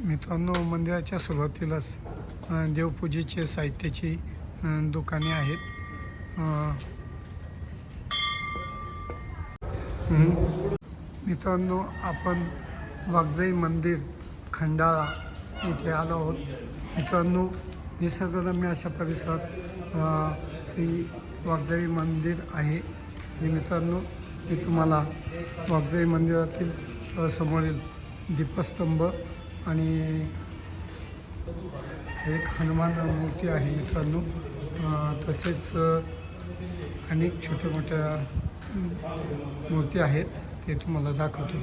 मित्रांनो, मंदिराच्या सुरुवातीलाच देवपूजेचे साहित्याची दुकाने आहेत. मित्रांनो, आपण वाघजाई मंदिर खंडाळा इथे आलो आहोत. मित्रांनो, निसर्गरम्य अशा परिसरात श्री वाघजाई मंदिर आहे. आणि मित्रांनो, मी तुम्हाला वाघजाई मंदिरातील समोरील दीपस्तंभ आणि एक हनुमान मूर्ती आहे मित्रांनो, तसेच अनेक छोट्या मोठ्या मूर्ती आहेत, ते तुम्हाला दाखवतो.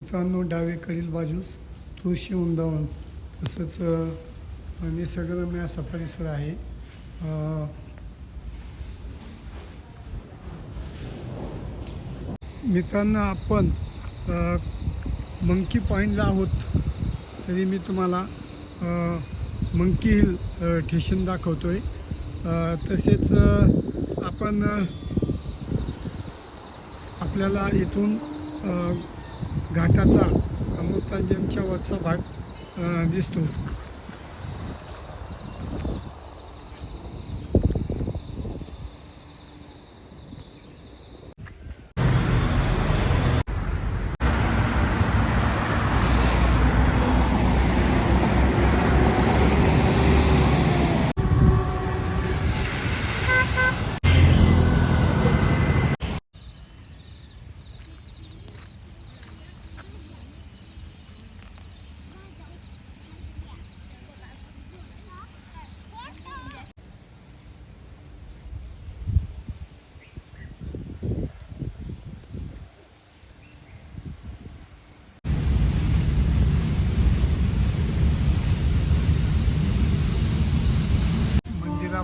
मित्रांनो, डावीकडील बाजूस तुळशी वृंदावन तसंच निसर्गरम्य असा परिसर आहे. मित्रांनो, आपण मंकी पॉईंटला आहोत, तरी मी तुम्हाला मंकी हिल स्टेशन दाखवतो आहे. तसेच आपण आपल्याला इथून घाटाचा अमृतांजनच्या वरचा भाग दिसतो.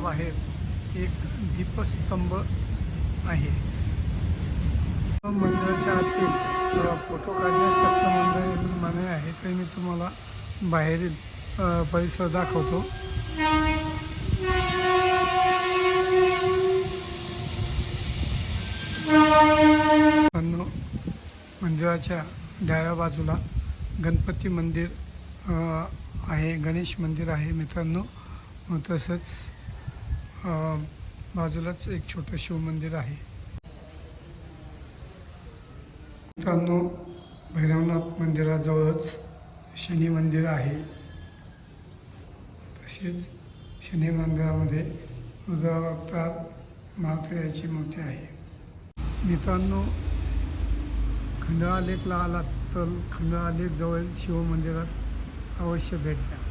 बाहेर एक दीपस्तंभ आहे. मंदिराच्या आतील फोटो काढण्यास सक्त मनाई आहे, ते मी तुम्हाला बाहेरील परिसर दाखवतो. मंदिराच्या डाव्या बाजूला गणपती मंदिर आहे, गणेश मंदिर आहे मित्रांनो. तसंच बाजूलाच एक छोटं शिव मंदिर आहे. मित्रांनो, भैरवनाथ मंदिराजवळच शनी मंदिर आहे. तसेच शनी मंदिरामध्ये रुद्रावतार महात्र्याची मूर्ती आहे. मित्रांनो, खंडाळा लेकला आलात तर खंडाळा लेक जवळ शिव मंदिरास अवश्य भेट द्या.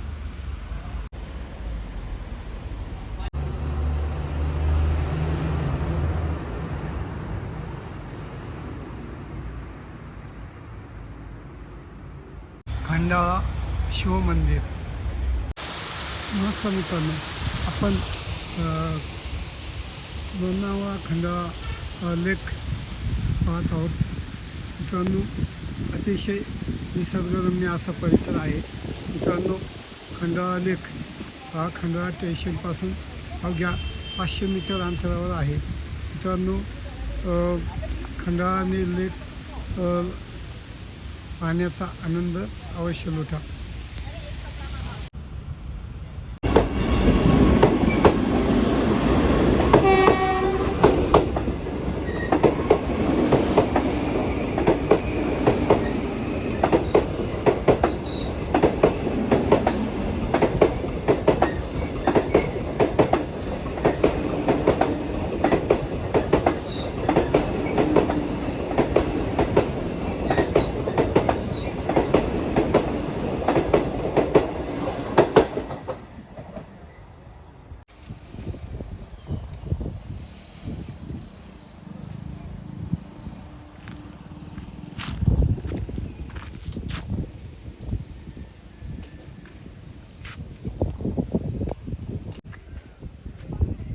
खंडाळा शिव मंदिर. नमस्कार मित्रांनो, आपण लोणावळा खंडाळा लेक पाहत आहोत. मित्रांनो, अतिशय निसर्गरम्य असा परिसर आहे. मित्रांनो, खंडाळा लेक हा खंडाळा स्टेशनपासून अवघ्या 500 मीटर अंतरावर आहे. मित्रांनो, खंडाळा लेक पाहण्याचा आनंद अवश्य लुटा.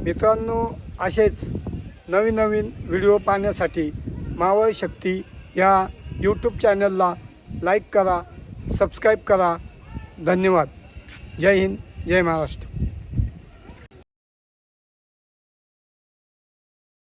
मित्रांनो, असेच नवीन नवीन व्हिडिओ पाहण्यासाठी मावळ शक्ती या यूट्यूब चॅनलला लाईक करा, सबस्क्राईब करा. धन्यवाद. जय हिंद, जय महाराष्ट्र.